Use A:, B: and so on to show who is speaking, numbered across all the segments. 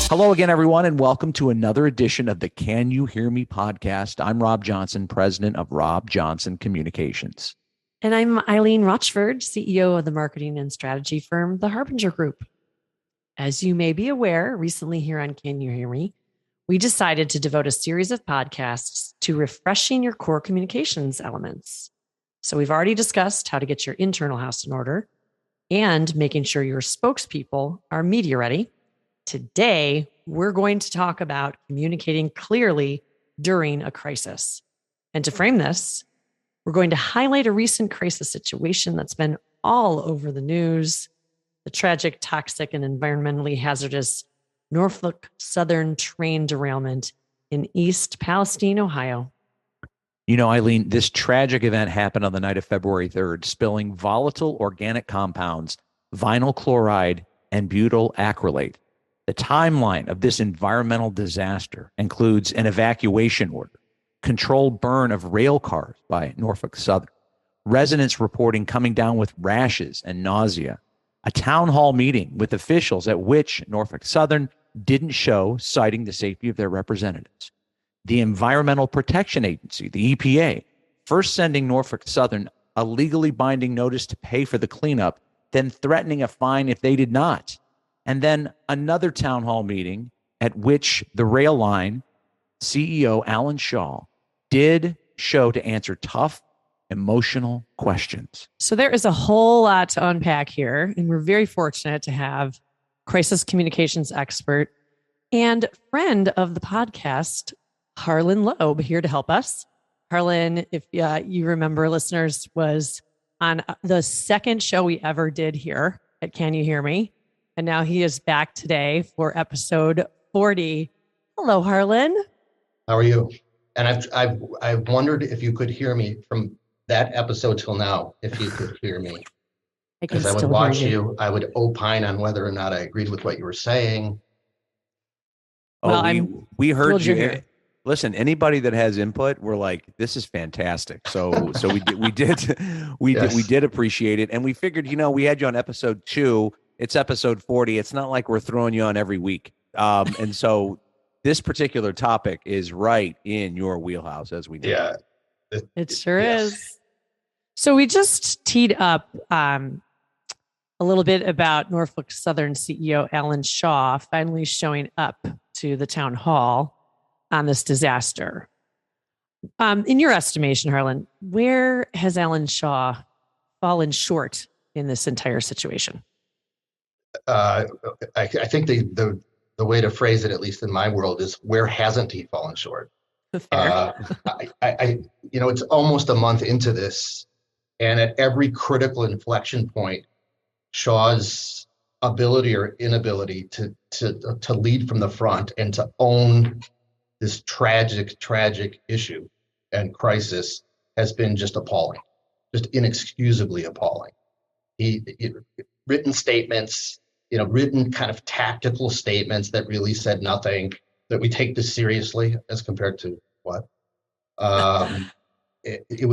A: Hello again, everyone, and welcome to another edition of the Can You Hear Me podcast. I'm Rob Johnson, president of Rob Johnson Communications.
B: And I'm Eileen Rochford, CEO of the marketing and strategy firm, the Harbinger Group. As you may be aware, recently here on Can You Hear Me, we decided to devote a series of podcasts to refreshing your core communications elements. So we've already discussed how to get your internal house in order and making sure your spokespeople are media ready. Today, we're going to talk about communicating clearly during a crisis. And to frame this, we're going to highlight a recent crisis situation that's been all over the news, the tragic, toxic, and environmentally hazardous Norfolk Southern train derailment in East Palestine, Ohio.
A: You know, Eileen, this tragic event happened on the night of February 3rd, spilling volatile organic compounds, vinyl chloride, and butyl acrylate. The timeline of this environmental disaster includes an evacuation order, controlled burn of rail cars by Norfolk Southern, residents reporting coming down with rashes and nausea, a town hall meeting with officials at which Norfolk Southern didn't show, citing the safety of their representatives. The Environmental Protection Agency, the EPA, first sending Norfolk Southern a legally binding notice to pay for the cleanup, then threatening a fine if they did not. And then another town hall meeting at which the rail line CEO, Alan Shaw, did show to answer tough, emotional questions.
B: So there is a whole lot to unpack here, and we're very fortunate to have crisis communications expert and friend of the podcast, Harlan Loeb, here to help us. Harlan, if you remember, listeners, was on the second show we ever did here at Can You Hear Me? And now he is back today for episode 40. Hello, Harlan.
C: How are you? And I've wondered if you could hear me from that episode till now, if you could hear me. Because I would watch you, I would opine on whether or not I agreed with what you were saying.
A: Oh, we heard you. Listen, anybody that has input, we're like, this is fantastic. So we did appreciate it, and we figured, we had you on episode 2. It's episode 40. It's not like we're throwing you on every week, and so this particular topic is right in your wheelhouse, as we know.
C: Yeah,
B: it sure is. So we just teed up a little bit about Norfolk Southern CEO Alan Shaw finally showing up to the town hall on this disaster. In your estimation, Harlan, where has Alan Shaw fallen short in this entire situation?
C: I think the way to phrase it, at least in my world, is where hasn't he fallen short? It's almost a month into this, and at every critical inflection point, Shaw's ability or inability to lead from the front and to own this tragic issue and crisis has been just appalling, just inexcusably appalling. Written statements, written kind of tactical statements that really said nothing, that we take this seriously as compared to what? It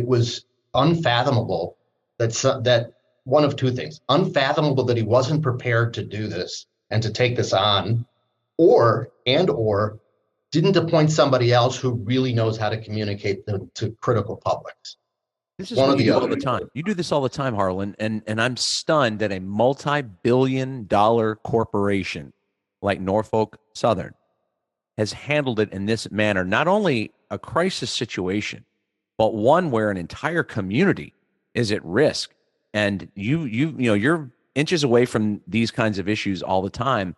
C: was unfathomable that one of two things: unfathomable that he wasn't prepared to do this and to take this on, or didn't appoint somebody else who really knows how to communicate to critical publics.
A: This is what you do all the time. You do this all the time, Harlan, and I'm stunned that a multi-billion-dollar corporation like Norfolk Southern has handled it in this manner. Not only a crisis situation, but one where an entire community is at risk. And you're inches away from these kinds of issues all the time,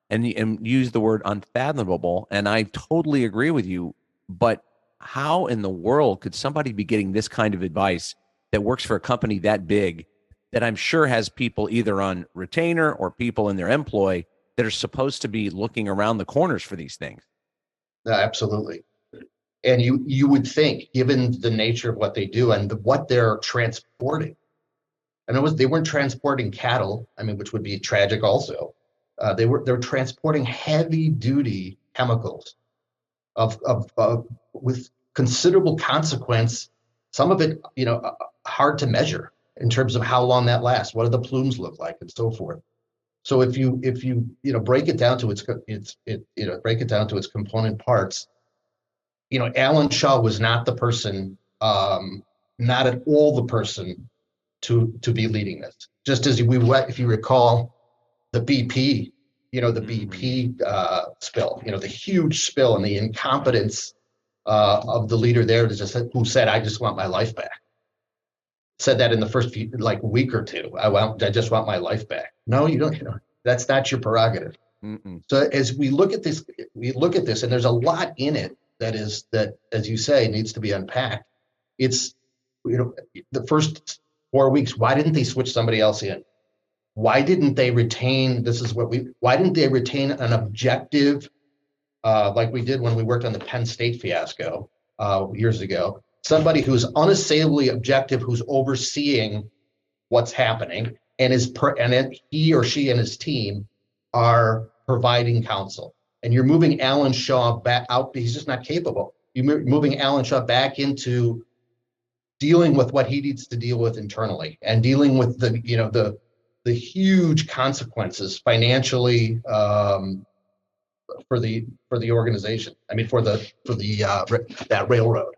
A: and use the word unfathomable. And I totally agree with you. But how in the world could somebody be getting this kind of advice that works for a company that big, that I'm sure has people either on retainer or people in their employ that are supposed to be looking around the corners for these things?
C: Absolutely. And you would think, given the nature of what they do and what they're transporting, and they weren't transporting cattle, which would be tragic also. They're transporting heavy duty chemicals with considerable consequence. Some of it, hard to measure in terms of how long that lasts. What do the plumes look like, and so forth. So if you break it down to its component parts, Alan Shaw was not the person, not at all the person to be leading this. Just as if you recall the BP, spill, the huge spill and the incompetence of the leader there who said, "I just want my life back." Said that in the first week or two. I just want my life back. No, you don't. That's not your prerogative. Mm-mm. So as we look at this, and there's a lot in it that, as you say, needs to be unpacked. It's, the first 4 weeks. Why didn't they switch somebody else in? Why didn't they retain? Why didn't they retain an objective, like we did when we worked on the Penn State fiasco years ago? Somebody who's unassailably objective, who's overseeing what's happening, and he or she and his team are providing counsel. And you're moving Alan Shaw back out. He's just not capable. You're moving Alan Shaw back into dealing with what he needs to deal with internally, and dealing with the huge consequences financially for the organization. I mean, for that railroad.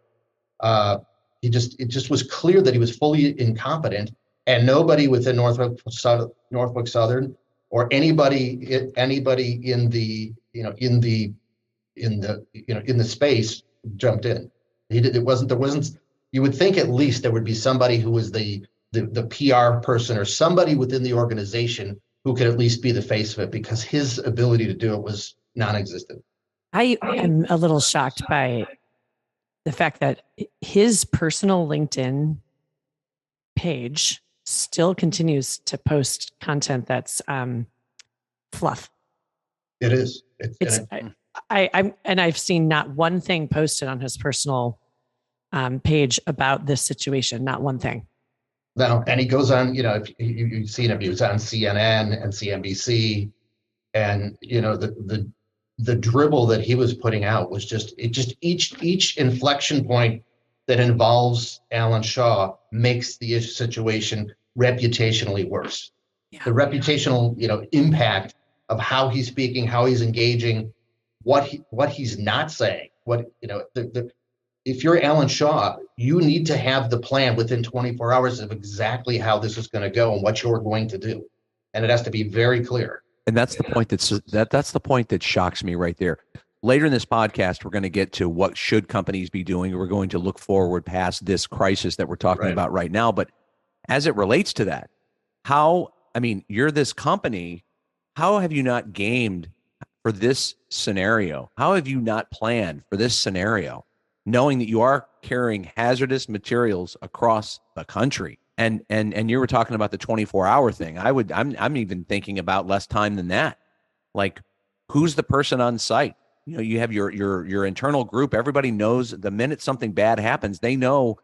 C: It just was clear that he was fully incompetent, and nobody within Norfolk Southern or anybody in the space jumped in. There wasn't. You would think at least there would be somebody who was the PR person or somebody within the organization who could at least be the face of it, because his ability to do it was non-existent.
B: I am a little shocked by the fact that his personal LinkedIn page still continues to post content that's fluff.
C: It is.
B: I've seen not one thing posted on his personal page about this situation. Not one thing.
C: No, and he goes on. If you've seen him, he was on CNN and CNBC, and the dribble that he was putting out was just each inflection point that involves Alan Shaw makes the situation reputationally worse. Yeah. The reputational, impact of how he's speaking, how he's engaging, what he's not saying, if you're Alan Shaw, you need to have the plan within 24 hours of exactly how this is going to go and what you're going to do. And it has to be very clear.
A: And that's the point that's the point that shocks me right there. Later in this podcast, we're going to get to what should companies be doing. We're going to look forward past this crisis that we're talking about right now. But as it relates to that, you're this company. How have you not gamed for this scenario? How have you not planned for this scenario, knowing that you are carrying hazardous materials across the country? And you were talking about the 24-hour thing. I'm even thinking about less time than that. Like, who's the person on site? You have your internal group. Everybody knows the minute something bad happens, they know,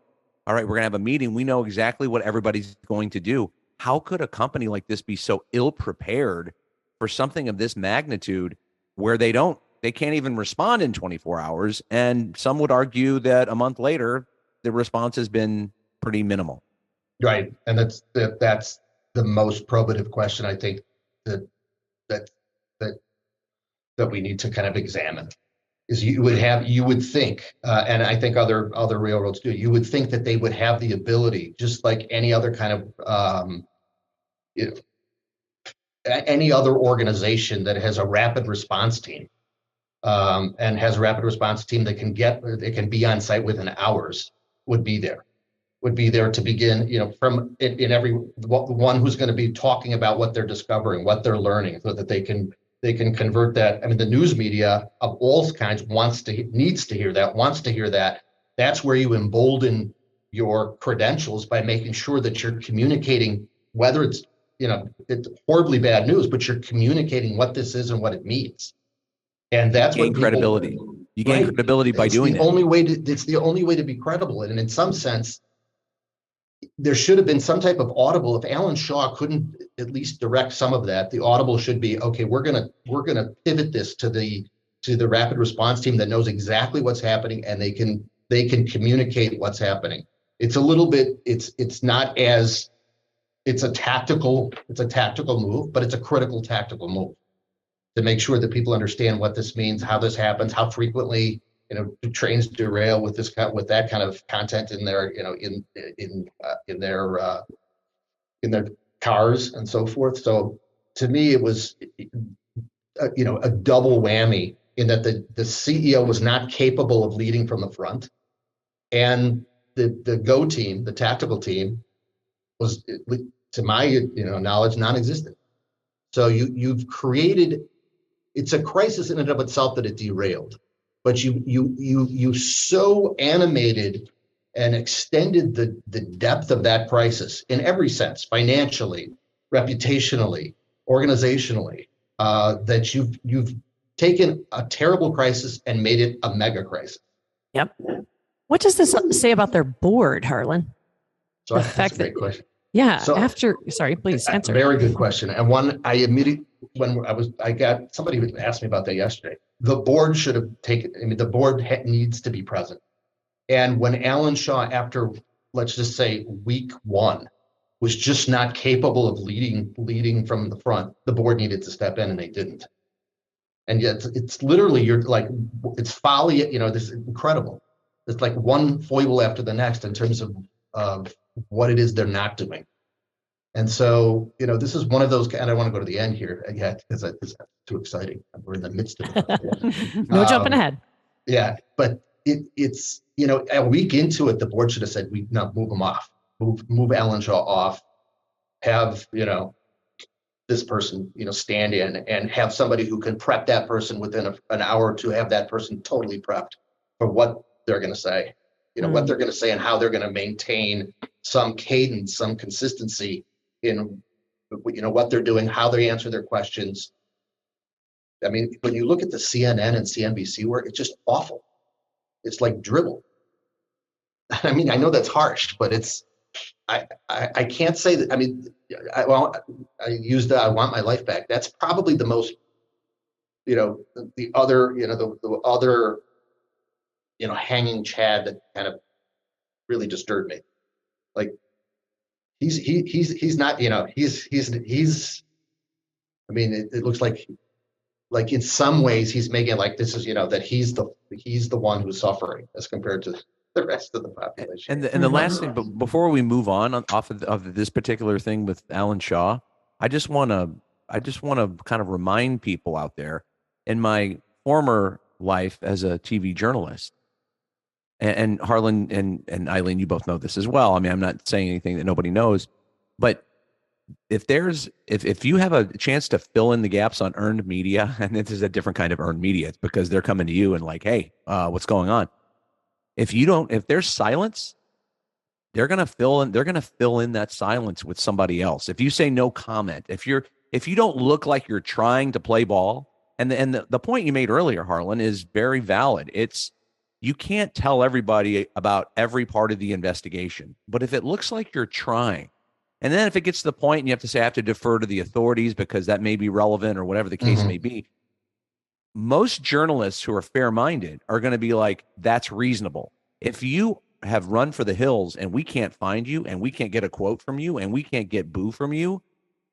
A: all right, we're gonna have a meeting. We know exactly what everybody's going to do. How could a company like this be so ill prepared for something of this magnitude, where they can't even respond in 24 hours? And some would argue that a month later, the response has been pretty minimal.
C: Right, and that's the most probative question, I think, that we need to kind of examine. Is you would think, and I think other railroads do. You would think that they would have the ability, just like any other kind of any other organization that has a rapid response team, and has a rapid response team that can be on site within hours, would be there to begin, from in every one who's going to be talking about what they're discovering, what they're learning, so that they can convert that. I mean, the news media of all kinds needs to hear that. That's where you embolden your credentials, by making sure that you're communicating, whether it's horribly bad news, but you're communicating what this is and what it means. And that's what
A: credibility. You gain credibility by doing it.
C: It's the only way to be credible. And in some sense, there should have been some type of audible. If Alan Shaw couldn't at least direct some of that, the audible should be, okay, we're gonna pivot this to the rapid response team that knows exactly what's happening, and they can communicate what's happening. It's a little bit, it's not as it's a tactical move, but it's a critical tactical move to make sure that people understand what this means, how this happens, how frequently, do trains derail with with that kind of content in their, in their cars and so forth. So to me, it was, a double whammy in that the CEO was not capable of leading from the front, and the go team, the tactical team, was, to my knowledge, non-existent. So you've created, it's a crisis in and of itself that it derailed, but you so animated and extended the depth of that crisis in every sense, financially, reputationally, organizationally, that you've taken a terrible crisis and made it a mega crisis.
B: Yep. What does this say about their board, Harlan?
C: So that's a great question.
B: Yeah.
C: So,
B: sorry, please answer.
C: Very good question. And one I immediately, somebody asked me about that yesterday. The board should have taken, the board needs to be present. And when Alan Shaw, after, let's just say, week one, was just not capable of leading from the front, the board needed to step in, and they didn't. And yet it's literally, it's folly, this is incredible. It's like one foible after the next in terms of what it is they're not doing. And so, this is one of those, and I don't want to go to the end here yet because it's too exciting. We're in the midst of it.
B: No jumping ahead.
C: Yeah, but it's, a week into it, the board should have said, move them off, move Alan Shaw off, have, this person, stand in and have somebody who can prep that person within an hour or two, have that person totally prepped for what they're going to say, what they're going to say and how they're going to maintain some cadence, some consistency in, what they're doing, how they answer their questions. I mean, when you look at the CNN and CNBC work, it's just awful. It's like dribble. I mean, I know that's harsh, but I can't say that. I mean, I want my life back. That's probably the most, the other, hanging Chad that kind of really disturbed me. Like he's not, he's, I mean, it looks like in some ways he's making it like this is, that he's the one who's suffering as compared to the rest of the population.
A: And the last thing, but before we move on off of this particular thing with Alan Shaw, I just want to kind of remind people out there, in my former life as a TV journalist, and Harlan and Eileen, you both know this as well. I mean, I'm not saying anything that nobody knows, but if you have a chance to fill in the gaps on earned media, and this is a different kind of earned media, it's because they're coming to you and like, hey, what's going on? If there's silence, they're going to fill in that silence with somebody else. If you say no comment, if you don't look like you're trying to play ball, and the point you made earlier, Harlan, is very valid. You can't tell everybody about every part of the investigation, but if it looks like you're trying, and then if it gets to the point and you have to say, I have to defer to the authorities because that may be relevant or whatever the case may be, most journalists who are fair-minded are going to be like, that's reasonable. If you have run for the hills and we can't find you and we can't get a quote from you and we can't get boo from you,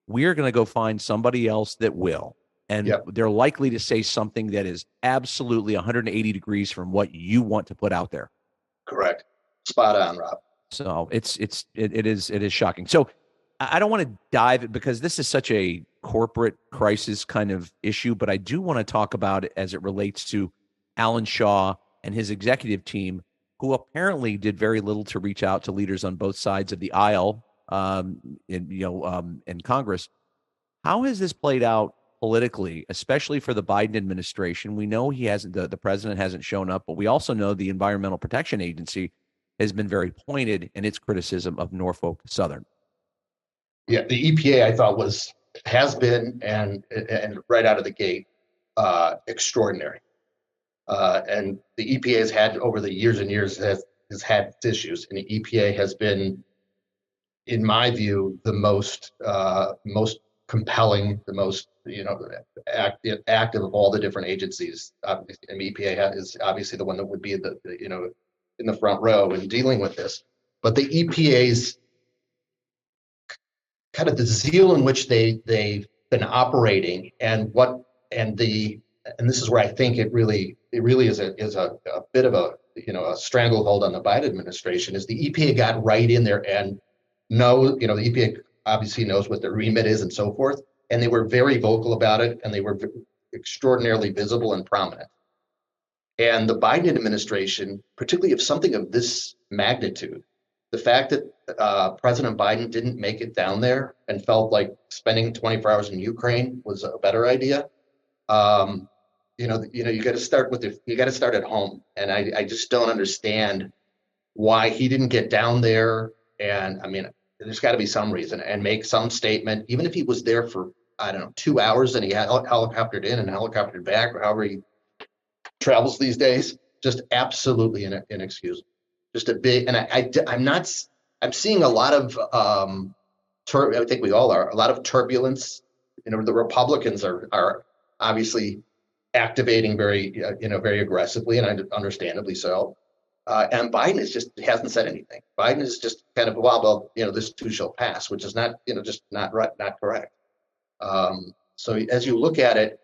A: we're going to go find somebody else that will. And they're likely to say something that is absolutely 180 degrees from what you want to put out there.
C: Correct. Spot on, Rob.
A: So it is shocking. So I don't want to dive, because this is such a corporate crisis kind of issue, but I do want to talk about it as it relates to Alan Shaw and his executive team, who apparently did very little to reach out to leaders on both sides of the aisle, in Congress. How has this played out politically, especially for the Biden administration? We know the president hasn't shown up, but we also know the Environmental Protection Agency has been very pointed in its criticism of Norfolk Southern.
C: Yeah, the EPA, I thought, has been and right out of the gate extraordinary. And the EPA has had, over the years and years, has had issues, and the EPA has been, in my view, the most compelling, the most active of all the different agencies. And the EPA is obviously the one that would be in the front row in dealing with this. But the EPA's kind of the zeal in which they've been operating, and this is where I think it really is a bit of a a stranglehold on the Biden administration, is the EPA got right in there and the EPA obviously knows what their remit is and so forth, and they were very vocal about it, and they were extraordinarily visible and prominent. And the Biden administration, particularly of something of this magnitude, the fact that President Biden didn't make it down there and felt like spending 24 hours in Ukraine was a better idea. You got to start at home, and I just don't understand why he didn't get down there. And I mean, there's got to be some reason, and make some statement, even if he was there for, I don't know, 2 hours and he had helicoptered in and helicoptered back, or however he travels these days. Just absolutely inexcusable. Just a big, and I'm seeing a lot of, I think we all are, a lot of turbulence. The Republicans are obviously activating very aggressively, and understandably so. And Biden hasn't said anything. Biden is just kind of, well, this too shall pass, which is not, just not right, not correct. So as you look at it,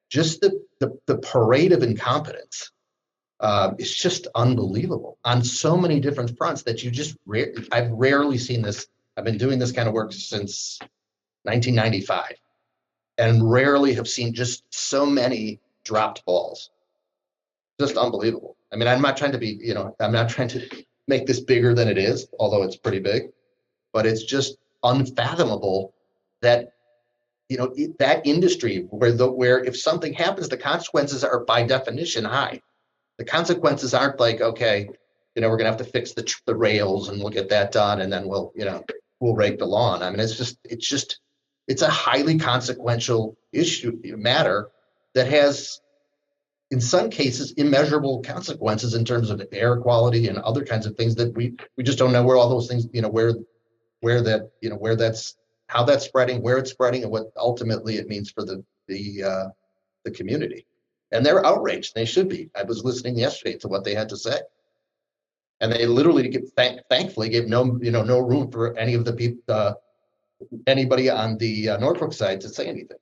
C: just the parade of incompetence is just unbelievable on so many different fronts that I've rarely seen this. I've been doing this kind of work since 1995, and rarely have seen just so many dropped balls. Just unbelievable. I mean, I'm not trying to make this bigger than it is, although it's pretty big, but it's just unfathomable that that industry where if something happens, the consequences are by definition high. The consequences aren't like, okay, we're gonna have to fix the rails and we'll get that done, and then we'll rake the lawn. I mean, it's a highly consequential matter that has, in some cases, immeasurable consequences in terms of air quality and other kinds of things that we just don't know where all those things, how that's spreading, where it's spreading, and what ultimately it means for the community. And they're outraged. They should be. I was listening yesterday to what they had to say, and they literally thankfully gave no room for any of the people, anybody on the Norfolk side to say anything,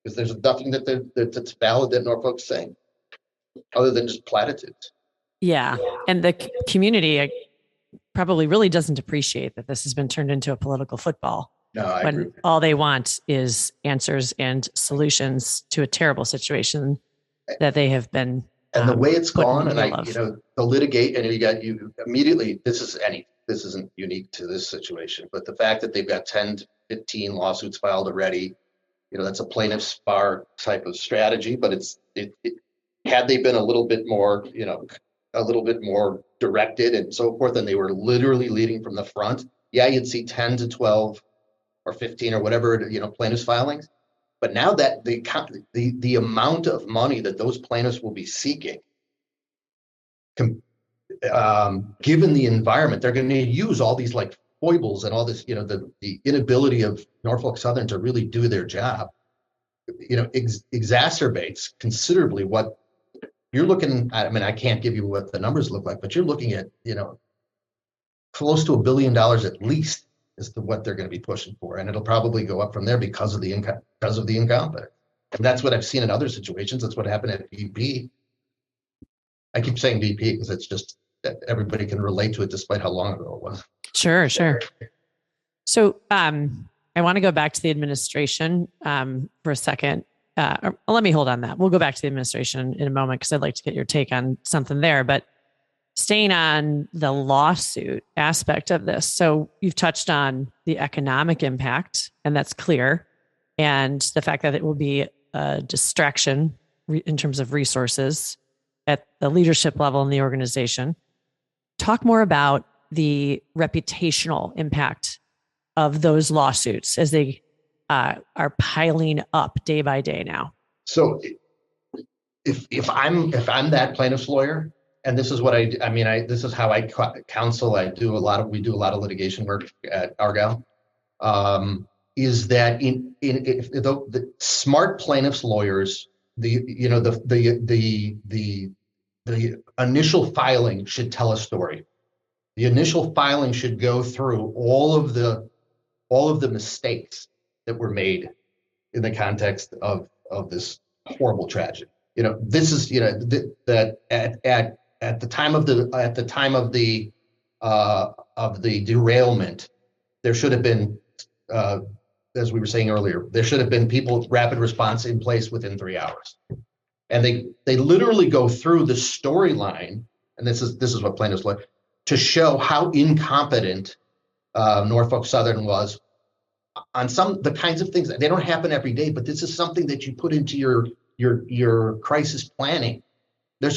C: because there's nothing that's valid that Norfolk's saying, other than just platitudes.
B: Yeah, and the community probably really doesn't appreciate that this has been turned into a political football.
C: No, I agree.
B: All they want is answers and solutions to a terrible situation that they have been.
C: And the way it's gone, and the litigate, and you immediately. This isn't unique to this situation, but the fact that they've got 10 to 15 lawsuits filed already, that's a plaintiff's bar type of strategy. But had they been a little bit more directed and so forth, and they were literally leading from the front, you'd see 10 to 12 or 15 or whatever, plaintiffs filings. But now that the amount of money that those plaintiffs will be seeking, given the environment, they're going to use all these like foibles and all this, the inability of Norfolk Southern to really do their job, exacerbates considerably what you're looking at. I mean, I can't give you what the numbers look like, but you're looking at, close to $1 billion at least as to what they're going to be pushing for, and it'll probably go up from there because of the incompetence. And that's what I've seen in other situations. That's what happened at BP. I keep saying BP because it's just that everybody can relate to it, despite how long ago it was.
B: Sure. So I want to go back to the administration for a second. Or let me hold on that. We'll go back to the administration in a moment because I'd like to get your take on something there. But staying on the lawsuit aspect of this. So you've touched on the economic impact, and that's clear. And the fact that it will be a distraction in terms of resources at the leadership level in the organization. Talk more about the reputational impact of those lawsuits as they are piling up day by day now.
C: So if I'm that plaintiff's lawyer, and this is what this is how I counsel. We do a lot of litigation work at Argyle. Is that if the smart plaintiffs lawyers, the initial filing should tell a story. The initial filing should go through all of the all of the mistakes that were made in the context of this horrible tragedy. This is that at the time of the derailment, there should have been, as we were saying earlier, there should have been people with rapid response in place within 3 hours. And they literally go through the storyline, and this is what plaintiffs like, to show how incompetent Norfolk Southern was on the kinds of things that they don't happen every day, but this is something that you put into your crisis planning. I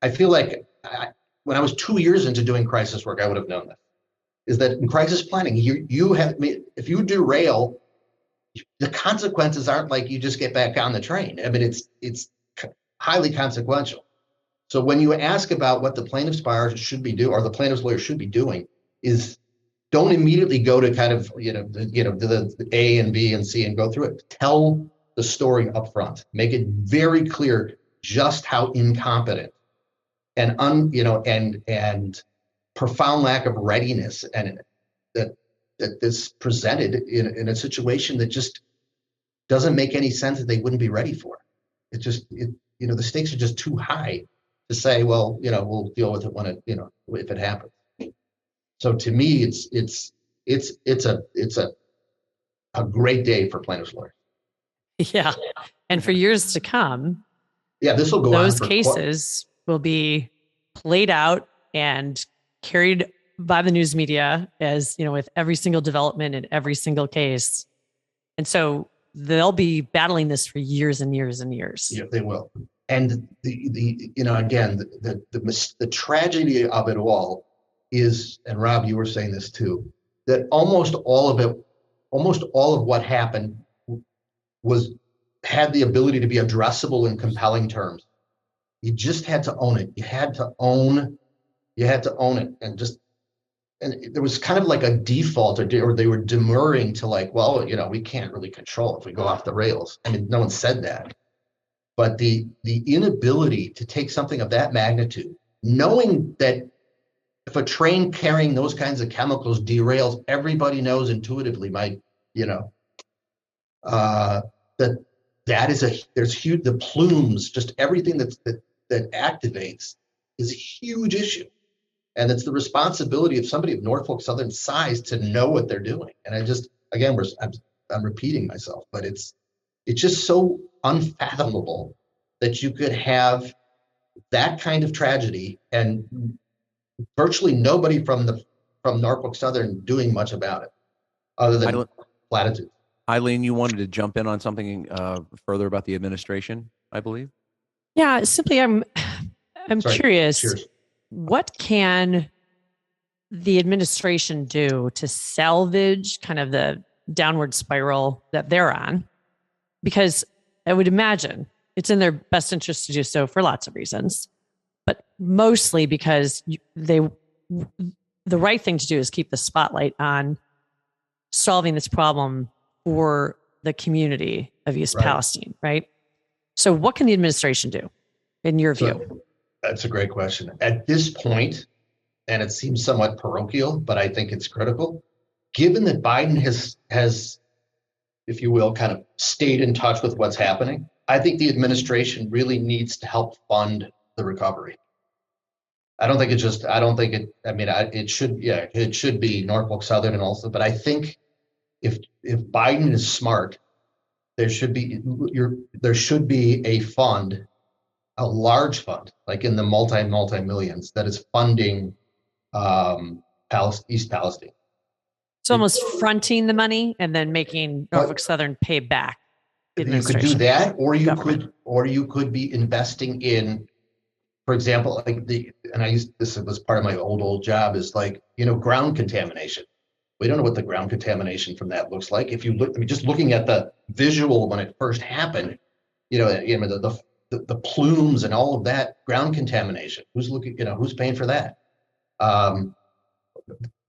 C: feel like when I was 2 years into doing crisis work, I would have known that. Is that in crisis planning, if you derail, the consequences aren't like you just get back on the train. I mean, it's highly consequential. So when you ask about what the plaintiff's bar should be doing, or the plaintiff's lawyer should be doing, is don't immediately go to kind of the A and B and C and go through it. Tell the story up front. Make it very clear just how incompetent and profound lack of readiness and that this presented in a situation that just doesn't make any sense that they wouldn't be ready for. The stakes are just too high to say, well, we'll deal with it when if it happens. So to me, it's a great day for plaintiffs' lawyers.
B: Yeah, and for years to come,
C: this will go on.
B: Those cases will be played out and carried by the news media as, with every single development in every single case. And so they'll be battling this for years and years and years.
C: Yeah, they will. And the tragedy of it all is, and Rob, you were saying this too, that almost all of what happened had the ability to be addressable in compelling terms. You just had to own it. You had to own it, and there was kind of like a default, or they were demurring to like, well, we can't really control if we go off the rails. I mean, no one said that, but the inability to take something of that magnitude, knowing that if a train carrying those kinds of chemicals derails, everybody knows intuitively, there's huge, the plumes, just everything that activates is a huge issue. And it's the responsibility of somebody of Norfolk Southern size to know what they're doing. And I'm repeating myself, but it's just so unfathomable that you could have that kind of tragedy and virtually nobody from Norfolk Southern doing much about it, other than platitudes.
A: Eileen, you wanted to jump in on something further about the administration, I believe.
B: Yeah, simply, I'm curious.
C: Cheers.
B: What can the administration do to salvage kind of the downward spiral that they're on? Because I would imagine it's in their best interest to do so for lots of reasons, but mostly because the right thing to do is keep the spotlight on solving this problem for the community of East Palestine, right? So what can the administration do, in your view?
C: That's a great question. At this point, and it seems somewhat parochial, but I think it's critical, given that Biden has, if you will, kind of stayed in touch with what's happening, I think the administration really needs to help fund the recovery. It should be Norfolk Southern and also, but I think if Biden is smart, there should be a fund, a large fund, like in the multi-millions, that is funding East Palestine.
B: It's almost fronting the money and then making Norfolk Southern pay back.
C: You could do that, or you could be investing in, for example, this was part of my old job, is ground contamination. We don't know what the ground contamination from that looks like. If you look, just looking at the visual when it first happened, the plumes and all of that ground contamination. Who's paying for that?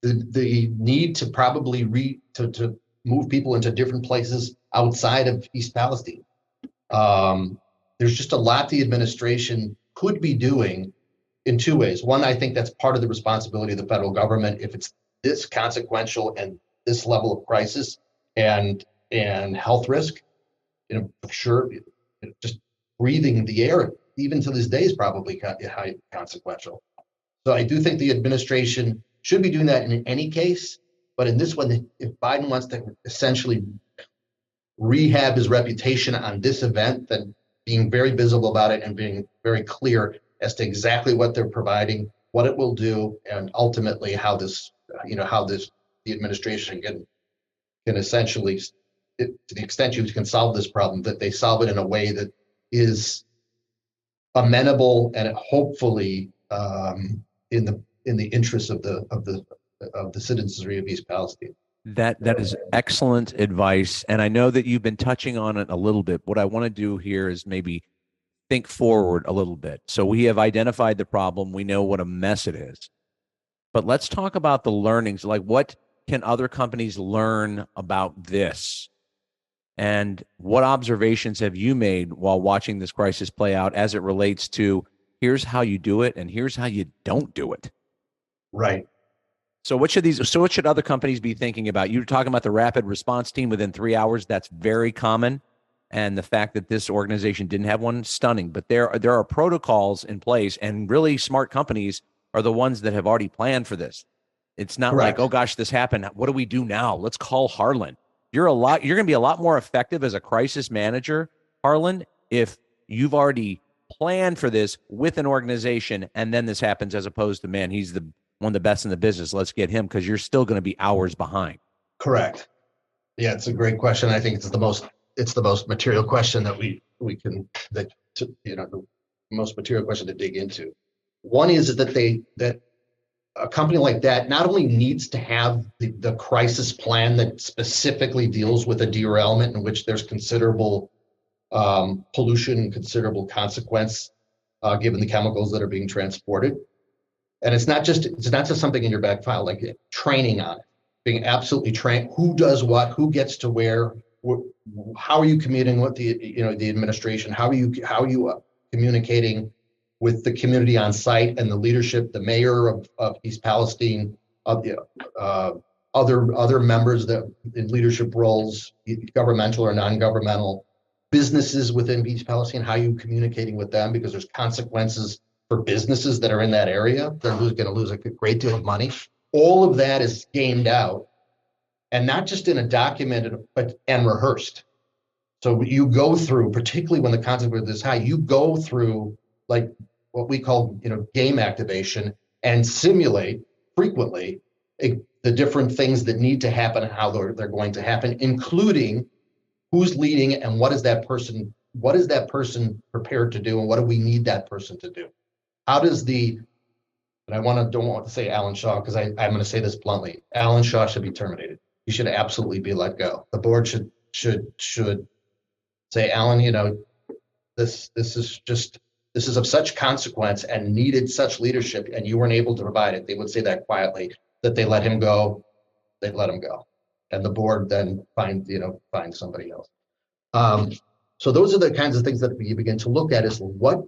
C: The need to probably to move people into different places outside of East Palestine. There's just a lot the administration could be doing in two ways. One, I think that's part of the responsibility of the federal government. If it's this consequential and this level of crisis and health risk, for sure, just breathing the air, even to this day, is probably high consequential. So I do think the administration should be doing that in any case. But in this one, if Biden wants to essentially rehab his reputation on this event, then being very visible about it and being very clear as to exactly what they're providing, what it will do, and ultimately how the administration can essentially, to the extent you can solve this problem, that they solve it in a way that is amenable and hopefully in the interest of the citizenry of East Palestine.
A: That is excellent advice, and I know that you've been touching on it a little bit. What I want to do here is maybe think forward a little bit. So we have identified the problem. We know what a mess it is, but let's talk about the learnings. Like, what can other companies learn about this? And what observations have you made while watching this crisis play out as it relates to here's how you do it and here's how you don't do it?
C: Right.
A: So what should other companies be thinking about? You were talking about the rapid response team within 3 hours. That's very common. And the fact that this organization didn't have one, stunning. But there are protocols in place, and really smart companies are the ones that have already planned for this. It's not
C: Correct.
A: like, oh gosh, this happened. What do we do now? Let's call Harlan. You're going to be a lot more effective as a crisis manager, Harlan, if you've already planned for this with an organization and then this happens, as opposed to, man, he's one of the best in the business. Let's get him, because you're still going to be hours behind.
C: Correct. Yeah, it's a great question. I think it's the most material question that the most material question to dig into. One is that a company like that not only needs to have the crisis plan that specifically deals with a derailment in which there's considerable pollution and considerable consequence given the chemicals that are being transported. And it's not just something in your back file, like training on it, being absolutely trained. Who does what? Who gets to where? How are you communicating with the administration? How are you communicating with the community on site and the leadership, the mayor of East Palestine, other members that in leadership roles, governmental or non-governmental, businesses within East Palestine? How are you communicating with them? Because there's consequences for businesses that are in that area. They're going to lose a great deal of money. All of that is gamed out, and not just in a documented, but rehearsed. So you go through, particularly when the consequence is high, you go through like what we call game activation and simulate frequently the different things that need to happen and how they're going to happen, including who's leading and what is that person prepared to do, and what do we need that person to do? How does and I don't want to say Alan Shaw, because I'm going to say this bluntly. Alan Shaw should be terminated. He should absolutely be let go. The board should say, Alan, this is of such consequence and needed such leadership, and you weren't able to provide it. They would say that quietly, that they let him go. They let him go, and the board then find somebody else. So those are the kinds of things that you begin to look at. Is what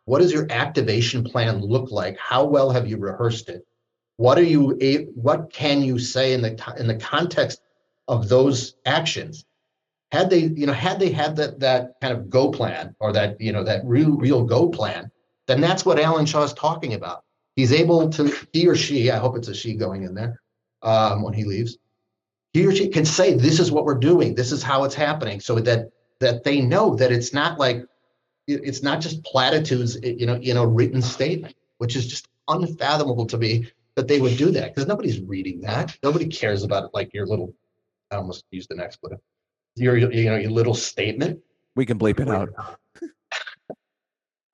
C: does your activation plan look like? How well have you rehearsed it? What can you say in the context of those actions? Had they had that kind of go plan, or that real go plan, then that's what Alan Shaw is talking about. He's able to, he or she, I hope it's a she going in there when he leaves, he or she can say, this is what we're doing, this is how it's happening, so that they know that it's not just platitudes, in a written statement, which is just unfathomable to me that they would do that, because nobody's reading that. Nobody cares about it, like your little, I almost used an expletive, your little statement.
A: We can bleep it out.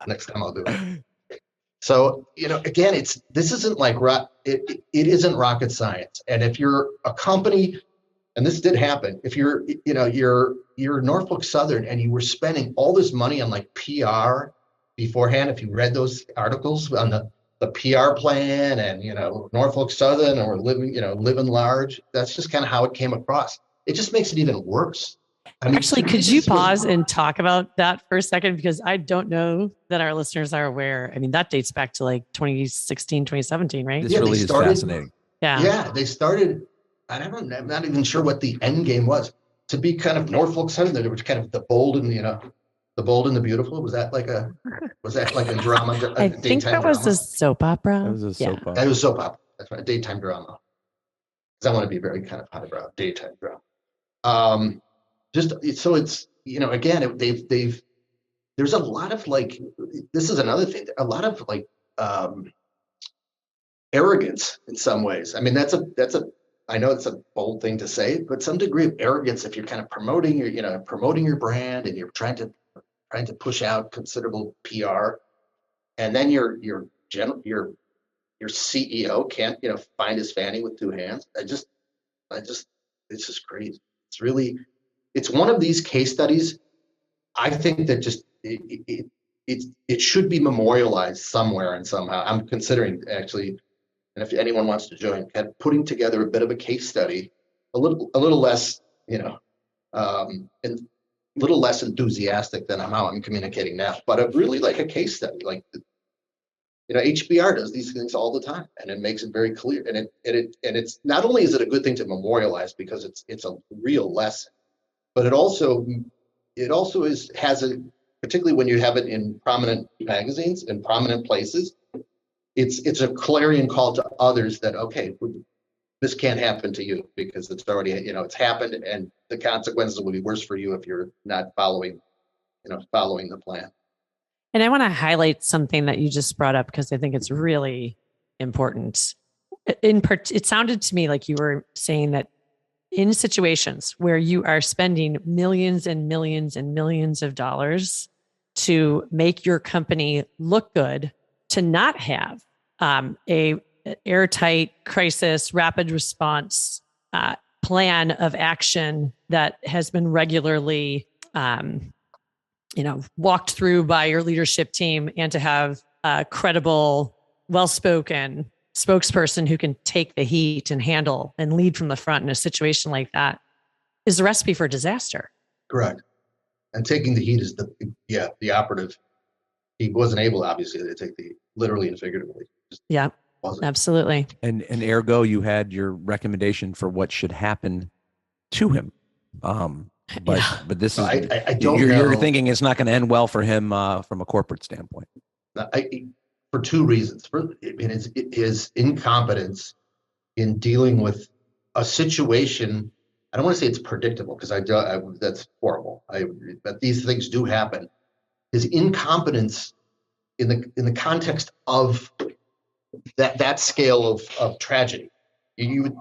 C: Next time I'll do it. So, again, this isn't like it isn't rocket science. And if you're a company, and this did happen, if you're Norfolk Southern and you were spending all this money on like PR beforehand, if you read those articles on the PR plan and Norfolk Southern, and we're living large, that's just kind of how it came across. It just makes it even worse.
B: Actually, could you pause and talk about that for a second? Because I don't know that our listeners are aware. I mean, that dates back to like 2016, 2017, right?
A: This really is fascinating.
C: Yeah, they started, I'm not even sure what the end game was, to be kind of Norfolk Southern. There was kind of the bold and, the bold and the beautiful. Was that like a drama, a
B: I think
C: daytime
B: that was
C: drama?
B: a soap opera.
A: That was a soap opera.
C: It was soap opera. That's right, daytime drama. Because I want to be very kind of highbrow, daytime drama. Just so it's, again, there's a lot of this is another thing, a lot of arrogance in some ways. I mean, I know it's a bold thing to say, but some degree of arrogance if you're kind of promoting your brand and you're trying to push out considerable PR, and then your CEO can't find his fanny with two hands. It's just crazy. It's one of these case studies. I think that just it should be memorialized somewhere and somehow. I'm considering actually, and if anyone wants to join, putting together a bit of a case study, a little less, and a little less enthusiastic than how I'm communicating now, but really like a case study. Like, HBR does these things all the time, and it makes it very clear. And it's not only is it a good thing to memorialize because it's a real lesson, but it also has a, particularly when you have it in prominent magazines and prominent places, it's a clarion call to others that, okay, this can't happen to you because it's already, it's happened, and the consequences will be worse for you if you're not following the plan.
B: And I want to highlight something that you just brought up because I think it's really important. It sounded to me like you were saying that in situations where you are spending millions and millions and millions of dollars to make your company look good, to not have a airtight crisis rapid response plan of action that has been regularly walked through by your leadership team, and to have a credible, well-spoken spokesperson who can take the heat and handle and lead from the front in a situation like that is a recipe for disaster.
C: Correct. And taking the heat is the operative. He wasn't able, obviously, to take the literally and figuratively.
B: Yeah, absolutely.
A: And ergo, you had your recommendation for what should happen to him. But this is,
C: I don't know.
A: You're thinking it's not going to end well for him from a corporate standpoint.
C: For two reasons. First, his incompetence in dealing with a situation. I don't want to say it's predictable because that's horrible. But these things do happen. His incompetence in the context of that scale of tragedy. You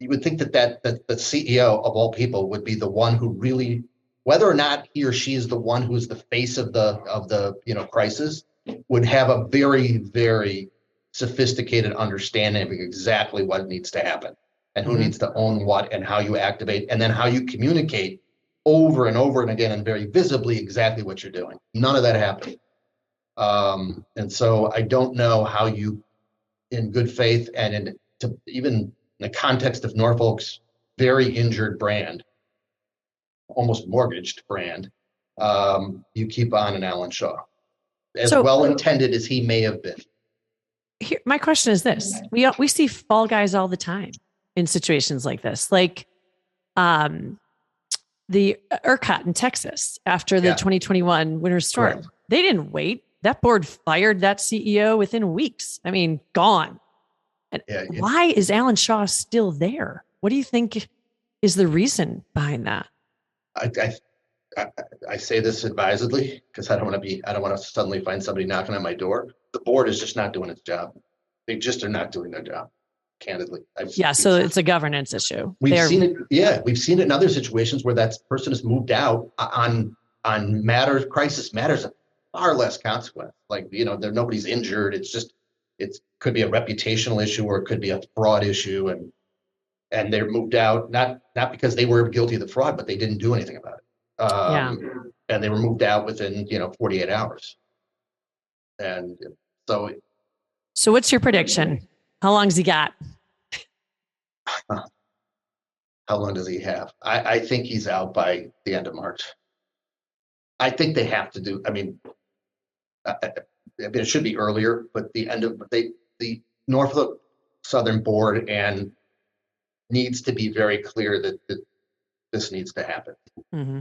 C: would think that the CEO of all people would be the one who really, whether or not he or she is the one who's the face of the crisis, would have a very, very sophisticated understanding of exactly what needs to happen and who needs to own what and how you activate, and then how you communicate over and over and again and very visibly exactly what you're doing. None of that happened. And so I don't know how you, in good faith and even in the context of Norfolk's very injured brand, almost mortgaged brand, you keep on an Alan Shaw, as well-intended as he may have been.
B: Here, my question is this: we see fall guys all the time in situations like this, like the ERCOT in Texas after the 2021 winter storm. Correct. They didn't wait. That board fired that CEO within weeks. I mean, gone. And why is Alan Shaw still there? What do you think is the reason behind that?
C: I say this advisedly because I don't want to suddenly find somebody knocking on my door. The board is just not doing its job. They just are not doing their job, candidly.
B: So it's a governance issue.
C: We've seen it. Yeah, we've seen it in other situations where that person has moved out on crisis matters of far less consequence. Like, nobody's injured. It could be a reputational issue or it could be a fraud issue, and they're moved out not because they were guilty of the fraud, but they didn't do anything about it. And they were moved out within 48 hours. And
B: so what's your prediction? How long's he got?
C: How long does he have? I think he's out by the end of March. I think they have to do. I mean, it should be earlier, but the Norfolk Southern board and needs to be very clear that this needs to happen.
B: Mm-hmm.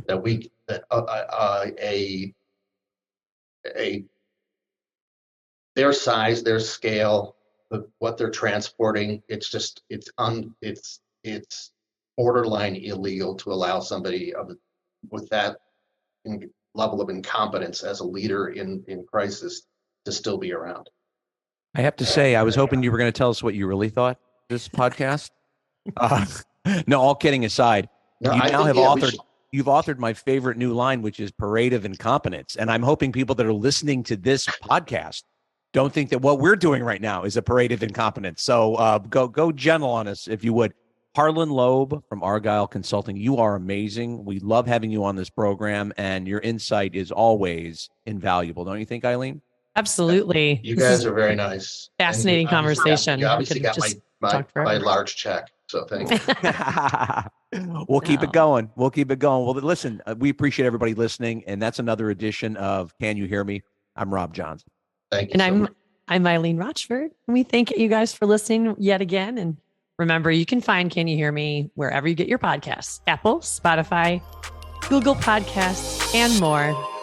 C: Their size, their scale, what they're transporting, it's borderline illegal to allow somebody with that level of incompetence as a leader in crisis to still be around.
A: I have to say, I was hoping you were going to tell us what you really thought this podcast. No, all kidding aside,
C: No,
A: you've authored my favorite new line, which is parade of incompetence. And I'm hoping people that are listening to this podcast don't think that what we're doing right now is a parade of incompetence. So go gentle on us, if you would. Harlan Loeb from Argyle Consulting, you are amazing. We love having you on this program, and your insight is always invaluable. Don't you think, Eileen?
B: Absolutely.
C: You guys are very nice.
B: Fascinating conversation.
C: You obviously got my large check. So thank you.
A: We'll keep it going. Well, listen, we appreciate everybody listening. And that's another edition of Can You Hear Me? I'm Rob Johnson.
C: Thank you.
B: And I'm Eileen Rochford. And we thank you guys for listening yet again. And remember, you can find Can You Hear Me wherever you get your podcasts: Apple, Spotify, Google Podcasts, and more.